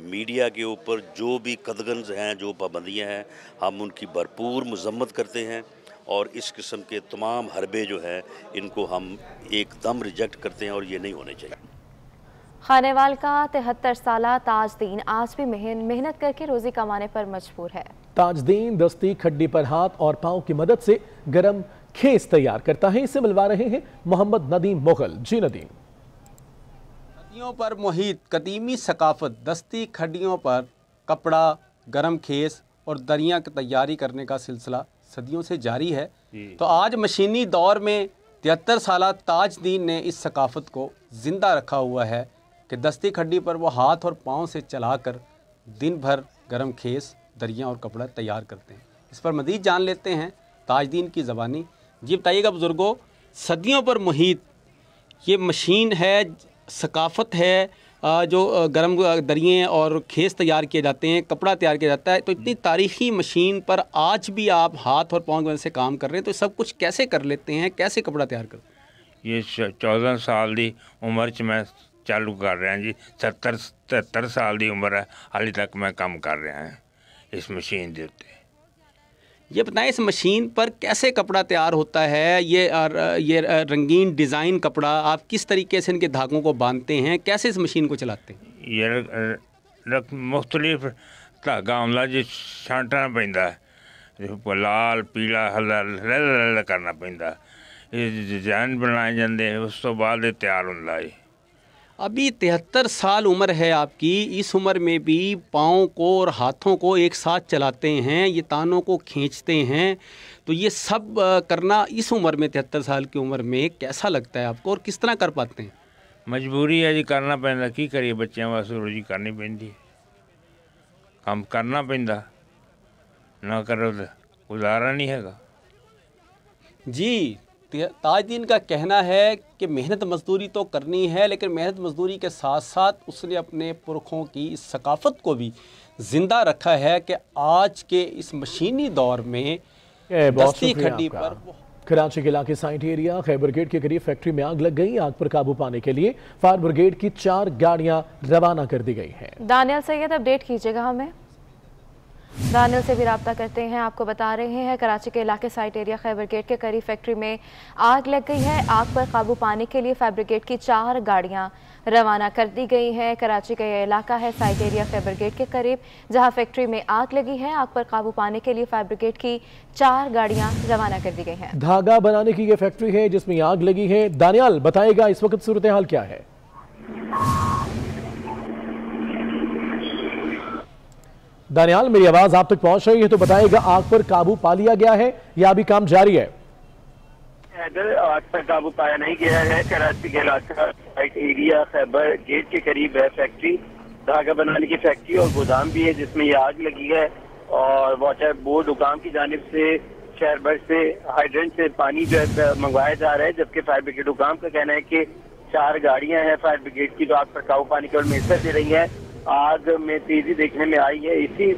मीडिया के ऊपर जो भी कदगन हैं, जो पाबंदियाँ हैं, हम उनकी भरपूर मजम्मत करते हैं और इस किस्म के तमाम हरबे जो हैं इनको हम एकदम रिजेक्ट करते हैं और ये नहीं होने चाहिए। खानेवाल का 73 साला ताजदीन आज भी मेहनत करके रोजी कमाने पर मजबूर है। ताजदीन दस्ती खड्डी पर हाथ और पाँव की मदद से गरम खेस तैयार करता है। इसे मिलवा रहे हैं मोहम्मद नदीम मुगल। जी नदीम। नदियों पर मुहित कदीमी सकाफत दस्ती खड्डियों पर कपड़ा, गरम खेस और दरियाँ की तैयारी करने का सिलसिला सदियों से जारी है। तो आज मशीनी दौर में 73 साला ताजदीन ने इस सकाफत को ज़िंदा रखा हुआ है कि दस्ती खड्डी पर वो हाथ और पाँव से चलाकर दिन भर गरम खेस, दरियाँ और कपड़ा तैयार करते हैं। इस पर मज़ीद जान लेते हैं ताजदीन की ज़बानी। जी बताइएगा बुज़ुर्गों, सदियों पर मुहित ये मशीन है, सकाफत है, जो गरम दरियाँ और खेस तैयार किए जाते हैं, कपड़ा तैयार किया जाता है, तो इतनी तारीख़ी मशीन पर आज भी आप हाथ और पाँव की वजह से काम कर रहे हैं, तो सब कुछ कैसे कर लेते हैं, कैसे कपड़ा तैयार करते हैं? ये 14 साल की उम्र च मैं चालू कर रहा जी। 70-73 साल की उम्र है, हाले तक मैं काम कर रहा है इस मशीन के उत्ते। ये बताएं इस मशीन पर कैसे कपड़ा तैयार होता है? ये रंगीन डिज़ाइन कपड़ा आप किस तरीके से इनके धागों को बांधते हैं, कैसे इस मशीन को चलाते हैं? ये मुख्तलिफ धागा आंदा जी छांटना पैंदा, लाल पीला हल्ला करना पैंदा, ये डिजाइन बनाए जाते हैं, उस तो बाद तैयार होंदा है। अभी 73 साल उम्र है आपकी, इस उम्र में भी पाँव को और हाथों को एक साथ चलाते हैं, ये तानों को खींचते हैं, तो ये सब करना इस उम्र में 73 साल की उम्र में कैसा लगता है आपको और किस तरह कर पाते हैं? मजबूरी है जी, करना पैंदा, की करिए, बच्चों वास्ते रोजी करनी पैंदी, काम करना पैंदा, ना करो तो गुजारा नहीं हैगा। जी ताजदीन का कहना है कि मेहनत मजदूरी तो करनी है, लेकिन मेहनत मजदूरी के साथ साथ उसने अपने पुरखों की इस सकाफत को भी ज़िंदा रखा है कि आज के इस मशीनी दौर में दस्ती खड्डी पर। कराची के इलाके साइट एरिया खैबर ब्रिगेड के करीब फैक्ट्री में आग लग गई। आग पर काबू पाने के लिए फायर ब्रिगेड की 4 गाड़ियां रवाना कर दी गई हैं। दानियल सैयद अपडेट कीजिएगा हमें। दानियल से भी रब्ता करते हैं। आपको बता रहे हैं कराची के इलाके साइट एरिया खैबर ब्रिगेड के करीब फैक्ट्री में आग लग गई है। आग पर काबू पाने के लिए फायर ब्रिगेड की 4 गाड़ियां रवाना कर दी गई हैं। कराची का यह इलाका है साइट एरिया खैबर ब्रिगेड के करीब, जहां फैक्ट्री में आग लगी है। आग पर काबू पाने के लिए फायर ब्रिगेड की 4 गाड़ियां रवाना कर दी गई हैं। धागा बनाने की यह फैक्ट्री है जिसमें आग लगी है। दानियाल बताएगा इस वक्त सूरत हाल क्या है? दानियाल मेरी आवाज आप तक पहुंच रही है तो बताएगा, आग पर काबू पा लिया गया है या अभी काम जारी है? आग पर काबू पाया नहीं गया है। कराची के इलाका साइट एरिया खैबर गेट के करीब है फैक्ट्री, धागा बनाने की फैक्ट्री और गोदाम भी है जिसमें ये आग लगी है। और वाटर बोर्ड हुकाम की जानिब से शहर भर से हाइड्रेंट से पानी जो है मंगवाया जा रहा है, जबकि फायर ब्रिगेड हुकाम का कहना है कि 4 गाड़ियां हैं फायर ब्रिगेड की जो आग पर काबू पाने की ओर मेसर दे रही हैं। आग में तेजी देखने में आई है, इसी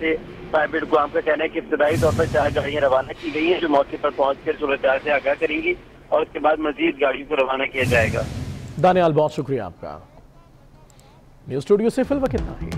से फायर ब्रिगेड को आपका कहना है कि इब्तदाई तौर पर 4 गाड़ियां रवाना की गई हैं जो मौके पर पहुंचकर सूरत से आगाह करेंगी और उसके बाद मजीद गाड़ियों को रवाना किया जाएगा। दानियाल, बहुत शुक्रिया आपका। न्यूज स्टूडियो से फिलहाल इतना ही।